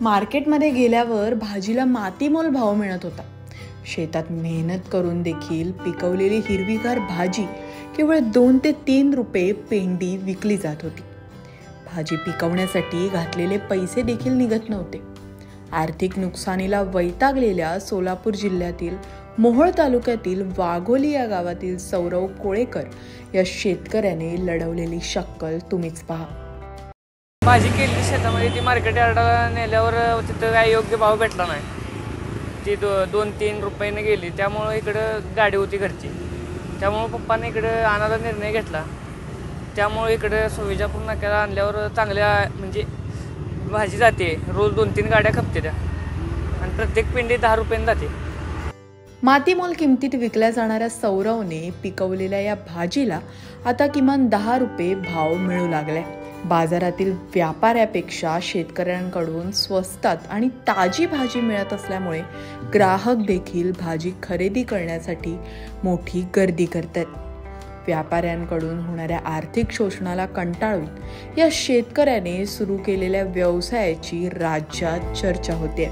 मार्केटमध्ये गेल्यावर भाजीला मातीमोल भाव मिळत होता. शेतात मेहनत करून देखील पिकवलेली हिरवीगार भाजी केवळ 2 ते 3 रुपये पेंडी विकली जात होती. भाजी पिकवण्यासाठी घातलेले पैसे देखील निघत नव्हते. आर्थिक नुकसानीला वैतागलेल्या सोलापूर जिल्ह्यातील मोहोळ तालुक्यातील वाघोली या गावातील सौरव कोळेकर या शेतकऱ्याने लढवलेली शक्कल तुम्हीच पहा. भाजी केली शेतामध्ये, ती मार्केट यार्डाला नेल्यावर तिथं काय योग्य भाव भेटला नाही. ती 2-3 रुपयाने गेली. त्यामुळं इकडं गाडी होती घरची, त्यामुळं पप्पाने इकडं आणायला निर्णय घेतला. त्यामुळे इकडं विजापूर नाक्याला आणल्यावर चांगल्या म्हणजे भाजी जाते. रोज 2-3 गाड्या खपते त्या, आणि प्रत्येक पिंडी 10 रुपयाने जाते. मातीमोल किमतीत विकल्या जाणाऱ्या सौरवने पिकवलेल्या या भाजीला आता किमान 10 रुपये भाव मिळू लागलाय. बाजारातील व्यापाऱ्यापेक्षा शेतकऱ्यांकडून स्वस्तात आणि ताजी भाजी मिळत असल्यामुळे ग्राहक देखील भाजी खरेदी करण्यासाठी मोठी गर्दी करतात. व्यापाऱ्यांकडून होणाऱ्या आर्थिक शोषणाला कंटाळून या शेतकऱ्याने सुरू केलेल्या व्यवसायाची राज्यात चर्चा होते.